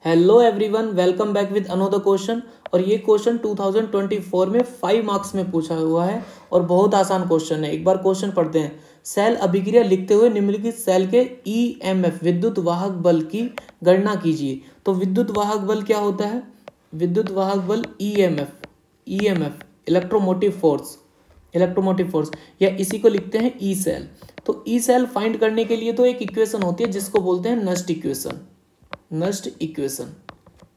Hello everyone, welcome back with another question. और ये question 2024 में 5 मार्क्स में पूछा हुआ है और बहुत आसान क्वेश्चन है। एक बार क्वेश्चन पढ़ते हैं। सेल अभिक्रिया लिखते हुए निम्नलिखित सेल के ईएमएफ विद्युत वाहक बल की गणना कीजिए। तो विद्युत वाहक बल क्या होता है? विद्युत वाहक बल ईएमएफ इलेक्ट्रोमोटिव फोर्स या इसी को लिखते हैं ई सेल। तो ई सेल फाइंड करने के लिए तो एक इक्वेशन होती है जिसको बोलते हैं नस्ट इक्वेशन।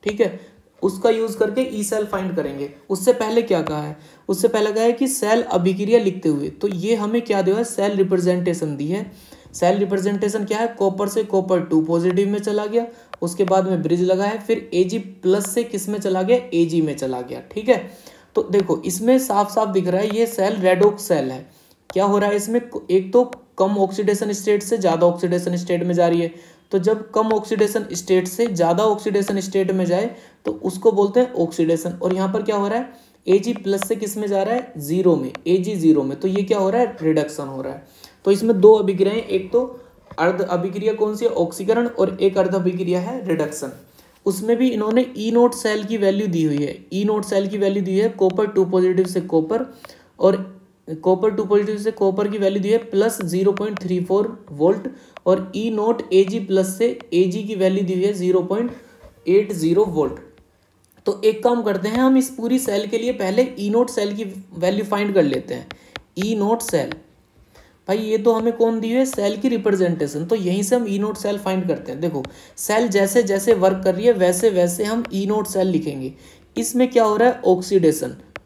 ठीक है, उसका यूज करके ई सेल फाइंड करेंगे। उससे पहले क्या कहा है? उससे पहले कहा है कि सेल अभिक्रिया लिखते हुए, तो ये हमें क्या दिया है? सेल रिप्रेजेंटेशन दी है। सेल रिप्रेजेंटेशन क्या है? कॉपर से कॉपर 2 पॉजिटिव में चला गया, उसके बाद में ब्रिज लगा है, फिर Ag प्लस से किस में चला गया? Ag में चला गया। ठीक है, तो देखो इसमें साफ साफ दिख रहा है ये सेल रेडॉक्स सेल है। क्या हो रहा है इसमें? एक तो कम ऑक्सीडेशन स्टेट से ज्यादा ऑक्सीडेशन स्टेट में जा रही है। तो जब कम ऑक्सीडेशन स्टेट से ज्यादा ऑक्सीडेशन स्टेट में जाए तो उसको बोलते हैं ऑक्सीडेशन। और यहाँ पर क्या हो रहा है? Ag प्लस से किस में जा रहा है? जीरो में, Ag जीरो में। तो ये क्या हो रहा है? रिडक्शन हो रहा है। तो इसमें दो अभिक्रियाएं, एक तो अर्ध अभिक्रिया कौन सी है? ऑक्सीकरण, और एक अर्ध अभिक्रिया है रिडक्शन। उसमें भी इन्होंने ई नोट सेल की वैल्यू दी हुई है। ई नोट सेल की वैल्यू दी है कॉपर 2 पॉजिटिव से कॉपर, और कॉपर 2 पॉजिटिव से कॉपर की वैल्यू दी है प्लस 0.34 वोल्ट, और ई नोट Ag प्लस से Ag की वैल्यू दी हुई है 0.80 वोल्ट। तो एक काम करते हैं, हम इस पूरी सेल के लिए पहले ई नोट सेल की वैल्यू फाइंड कर लेते हैं। ई नोट सेल, भाई ये तो हमें कौन दी है? सेल की रिप्रेजेंटेशन। तो यहीं से हम ई नोट सेल फाइंड करते हैं। देखो सेल जैसे जैसे वर्क कर रही है वैसे वैसे हम ई नोट सेल लिखेंगे। इसमें क्या हो रहा है?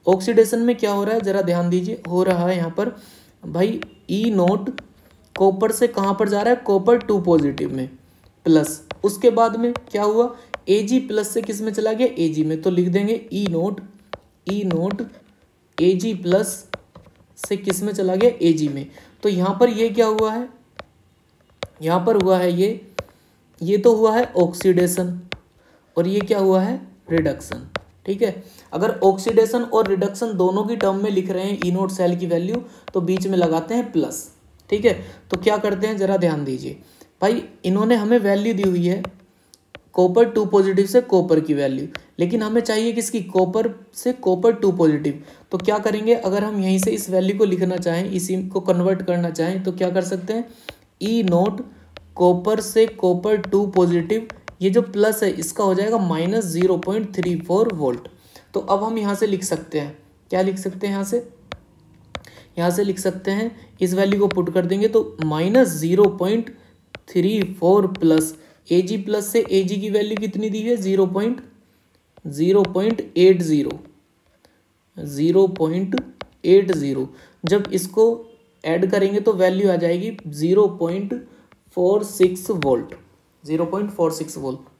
ऑक्सीडेशन में क्या हो रहा है? जरा ध्यान दीजिए। हो रहा है यहाँ पर भाई ई नोट कॉपर से कहाँ पर जा रहा है? कॉपर 2 पॉजिटिव में प्लस, उसके बाद में क्या हुआ? Ag प्लस से किस में चला गया? Ag में। तो लिख देंगे ई नोट Ag प्लस से किस में चला गया? Ag में। तो यहाँ पर ये क्या हुआ है? यहाँ पर हुआ है ये तो हुआ है ऑक्सीडेशन, और ये क्या हुआ है? रिडक्शन। ठीक है, अगर ऑक्सीडेशन और रिडक्शन दोनों की टर्म में लिख रहे हैं ई नोट सेल की वैल्यू, तो बीच में लगाते हैं प्लस। ठीक है, तो क्या करते हैं जरा ध्यान दीजिए। भाई इन्होंने हमें वैल्यू दी हुई है कॉपर 2 पॉजिटिव से कॉपर की वैल्यू, लेकिन हमें चाहिए किसकी? कॉपर से कॉपर 2 पॉजिटिव। तो क्या करेंगे? अगर हम यहीं से इस वैल्यू को लिखना चाहें, इसी को कन्वर्ट करना चाहें, तो क्या कर सकते हैं? ई नोट कॉपर से कॉपर 2 पॉजिटिव, ये जो प्लस है इसका हो जाएगा माइनस 0.34 वोल्ट। तो अब हम यहाँ से लिख सकते हैं, क्या लिख सकते हैं? यहाँ से लिख सकते हैं, इस वैल्यू को पुट कर देंगे तो माइनस 0.34 प्लस Ag प्लस से Ag की वैल्यू कितनी दी है? 0.80। जब इसको ऐड करेंगे तो वैल्यू आ जाएगी 0.46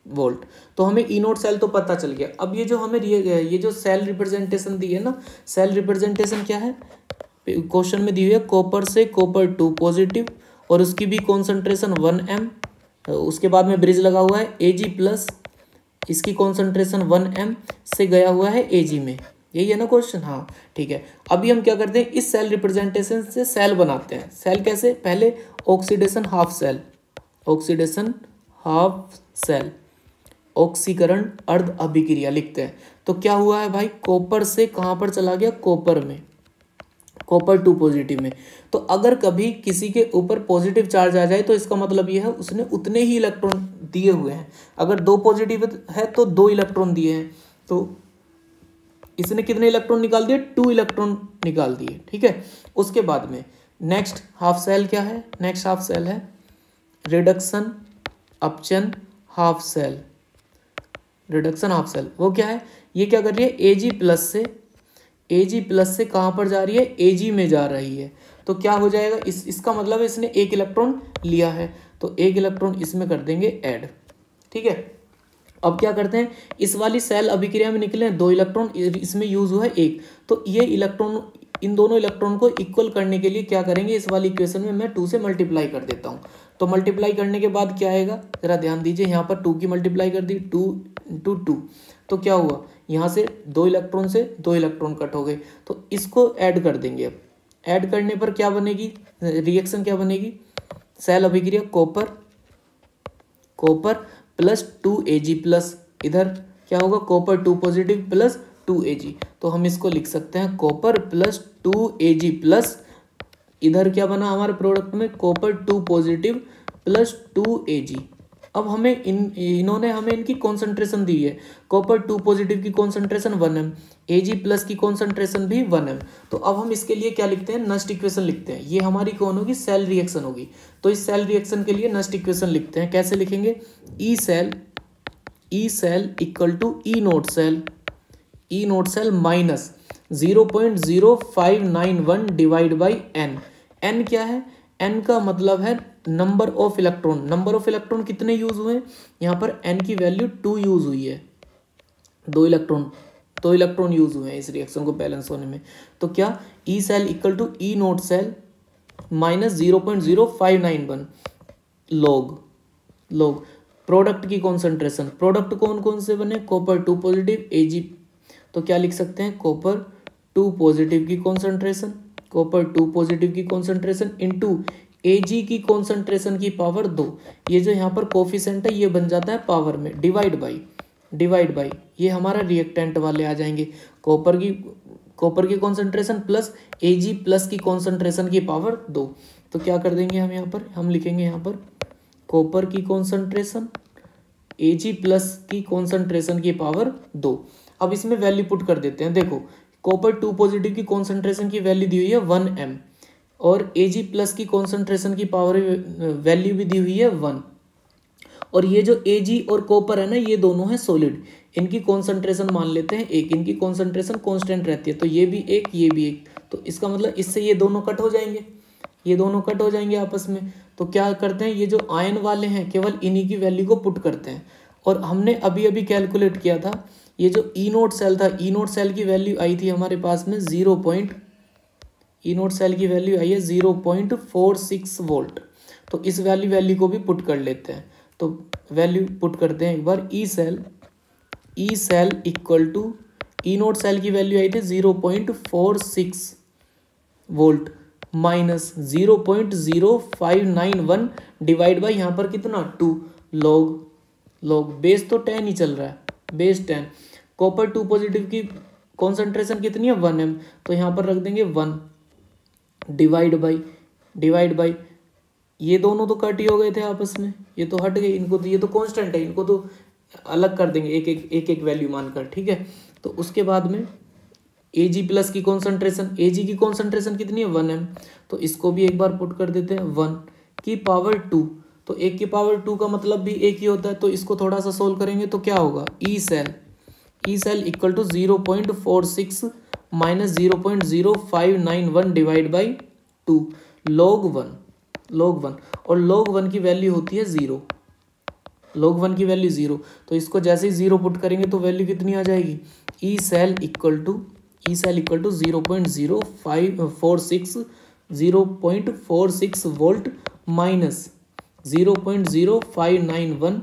वोल्ट। तो हमें ई नोट सेल तो पता चल गया। अब ये जो हमें ये जो सेल रिप्रेजेंटेशन दी है ना, सेल रिप्रेजेंटेशन क्या है? क्वेश्चन में दी हुई है कॉपर से कॉपर 2 पॉजिटिव, और उसकी भी कॉन्सेंट्रेशन 1m, उसके बाद में ब्रिज लगा हुआ है Ag प्लस, इसकी कॉन्सेंट्रेशन 1m से गया हुआ है Ag में। यही है ना क्वेश्चन? हाँ ठीक है। अभी हम क्या करते हैं? इस सेल रिप्रेजेंटेशन से सेल बनाते हैं। सेल कैसे? पहले ऑक्सीडेशन हाफ सेल, ऑक्सीकरण अर्ध अभिक्रिया लिखते हैं। तो क्या हुआ है भाई? कॉपर से कहाँ पर चला गया? कॉपर में, कॉपर 2 पॉजिटिव में। तो अगर कभी किसी के ऊपर पॉजिटिव चार्ज आ जाए तो इसका मतलब ये है उसने उतने ही इलेक्ट्रॉन दिए हुए हैं। अगर 2 पॉजिटिव है तो 2 इलेक्ट्रॉन दिए हैं, तो इसने कितने इलेक्ट्रॉन निकाल दिए? 2 इलेक्ट्रॉन निकाल दिए। ठीक है, उसके बाद में नेक्स्ट हाफ सेल क्या है? नेक्स्ट हाफ सेल है रिडक्शन अपचन हाफ सेल। वो क्या है? ये क्या कर रही है? Ag प्लस से कहाँ पर जा रही है? Ag में जा रही है। तो क्या हो जाएगा? इसका मतलब इसने एक इलेक्ट्रॉन लिया है, तो एक इलेक्ट्रॉन इसमें कर देंगे ऐड। ठीक है, अब क्या करते हैं? इस वाली सेल अभिक्रिया में निकले 2 इलेक्ट्रॉन, इसमें यूज हुआ है 1। तो ये इलेक्ट्रॉन, इन दोनों इलेक्ट्रॉन को इक्वल करने के लिए क्या करेंगे? इस वाली इक्वेशन में मैं 2 से मल्टीप्लाई कर देता हूँ। तो मल्टीप्लाई करने के बाद क्या आएगा? जरा ध्यान दीजिए। यहाँ पर 2 की मल्टीप्लाई कर दी, 2 × 2। तो क्या हुआ? यहाँ से 2 इलेक्ट्रॉन से 2 इलेक्ट्रॉन कट हो गए, तो इसको ऐड कर देंगे। अब ऐड करने पर क्या बनेगी? रिएक्शन क्या बनेगी? सेल अभिक्रिया कॉपर प्लस 2 Ag प्लस, इधर क्या होगा, कॉपर 2 पॉजिटिव प्लस 2Ag, तो हम इसको लिख सकते हैं कॉपर प्लस 2Ag प्लस, इधर क्या बना हमारे प्रोडक्ट में, कॉपर 2 पॉजिटिव प्लस 2Ag। अब हमें इन्होंने हमें इनकी कॉन्सेंट्रेशन दी है, कॉपर 2 पॉजिटिव की कॉन्सेंट्रेशन 1m, Ag प्लस की कॉन्सेंट्रेशन भी 1m। तो अब हम इसके लिए क्या लिखते हैं, नस्ट इक्वेशन लिखते हैं। ये हमारी कौन होगी, सेल रिएक्शन होगी। तो इस सेल रिएक्शन के लिए नस्ट इक्वेशन लिखते हैं। कैसे लिखेंगे, E cell equal to E naught cell minus 0.0591 divide by n. N क्या है, एन का मतलब है number of electron. Number of electron कितने यूज हुए, यहाँ पर एन की वैल्यू 2 यूज हुई है, 2 इलेक्ट्रॉन यूज हुए हैं इस रिएक्शन को बैलेंस होने में। तो क्या, E cell equal to E naught cell minus 0.0591 log product की कॉन्सेंट्रेशन। प्रोडक्ट कौन कौन से बने, कॉपर 2 पॉजिटिव Ag, तो क्या लिख सकते हैं, कॉपर 2 पॉजिटिव की कॉन्सेंट्रेशन, कॉपर 2 पॉजिटिव की कॉन्सेंट्रेशन इनटू Ag की कॉन्सेंट्रेशन की पावर 2। ये जो यहाँ पर कोफिशिएंट है ये बन जाता है पावर में, डिवाइड बाई ये हमारा रिएक्टेंट वाले आ जाएंगे, कॉपर की कॉन्सेंट्रेशन प्लस Ag प्लस की कॉन्सेंट्रेशन की पावर 2। तो क्या कर देंगे हम यहाँ पर, हम लिखेंगे यहाँ पर कॉपर की कॉन्सेंट्रेशन Ag प्लस की कॉन्सेंट्रेशन की पावर 2। अब इसमें वैल्यू पुट कर देते हैं। देखो, कॉपर 2 पॉजिटिव की कॉन्सेंट्रेशन की वैल्यू दी हुई है 1m और Ag प्लस की कॉन्सेंट्रेशन की पावर वैल्यू भी दी हुई है 1। और ये जो Ag और कॉपर है ना, ये दोनों है सॉलिड, इनकी कॉन्सेंट्रेशन मान लेते हैं 1, इनकी कॉन्सेंट्रेशन कांस्टेंट रहती है, तो ये भी 1 ये भी 1। तो इसका मतलब इससे ये दोनों कट हो जाएंगे, ये दोनों कट हो जाएंगे आपस में। तो क्या करते हैं, ये जो आयन वाले हैं केवल इन्हीं की वैल्यू को पुट करते हैं। और हमने अभी अभी कैलकुलेट किया था, ये जो ई नोट सेल था, ई नोट सेल की वैल्यू आई थी हमारे पास में 0.46 वोल्ट। तो इस वैल्यू को भी पुट कर लेते हैं। तो वैल्यू पुट करते हैं एक बार, E cell equal to E naught cell की वैल्यू आई थी 0.46 वोल्ट माइनस 0.0591 डिवाइड बाई यहाँ पर कितना 2 लॉग बेस तो 10 ही चल रहा है, बेस 10। कॉपर 2 पॉजिटिव की कॉन्सेंट्रेशन कितनी है 1m, तो यहाँ पर रख देंगे 1 डिवाइड बाई ये दोनों तो कट ही हो गए थे आपस में, ये तो हट गए, इनको तो ये तो कांस्टेंट है, इनको तो अलग कर देंगे एक वैल्यू मानकर, ठीक है। तो उसके बाद में Ag प्लस की कॉन्सेंट्रेशन, Ag की कॉन्सेंट्रेशन कितनी है 1m, तो इसको भी एक बार पुट कर देते हैं 1 की पावर 2। तो 1 की पावर 2 का मतलब भी एक ही होता है, तो इसको थोड़ा सा सोल्व करेंगे तो क्या होगा, E cell equal to 0.46 minus 0.0591 divide by 2 log 1 और log 1 की वैल्यू होती है 0, log 1 की वैल्यू 0। तो इसको जैसे ही 0 पुट करेंगे तो वैल्यू कितनी आ जाएगी, E cell equal to 0.46 volt minus 0.0591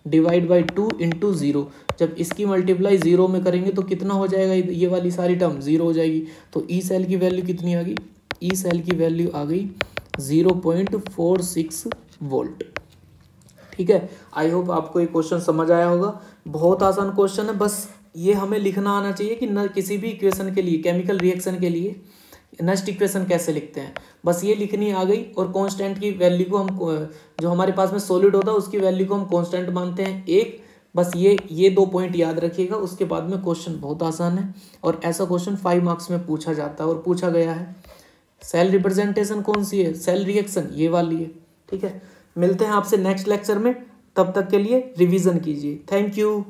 divide by 2 into 0। जब इसकी मल्टीप्लाई 0 में करेंगे तो कितना हो जाएगा, ये वाली सारी टर्म 0 हो जाएगी। तो ई सेल की वैल्यू कितनी आ गई, ई सेल की वैल्यू आ गई 0.46 वोल्ट। ठीक है, आई होप आपको ये क्वेश्चन समझ आया होगा। बहुत आसान क्वेश्चन है, बस ये हमें लिखना आना चाहिए कि न किसी भी इक्वेशन के लिए, केमिकल रिएक्शन के लिए नस्ट इक्वेशन कैसे लिखते हैं, बस ये लिखनी आ गई। और कांस्टेंट की वैल्यू को हम, जो हमारे पास में सॉलिड होता है उसकी वैल्यू को हम कांस्टेंट मानते हैं 1। बस ये 2 पॉइंट याद रखिएगा, उसके बाद में क्वेश्चन बहुत आसान है। और ऐसा क्वेश्चन 5 मार्क्स में पूछा जाता है और पूछा गया है। सेल रिप्रेजेंटेशन कौन सी है, सेल रिएक्शन ये वाली है। ठीक है, मिलते हैं आपसे नेक्स्ट लेक्चर में, तब तक के लिए रिवीजन कीजिए। Thank you.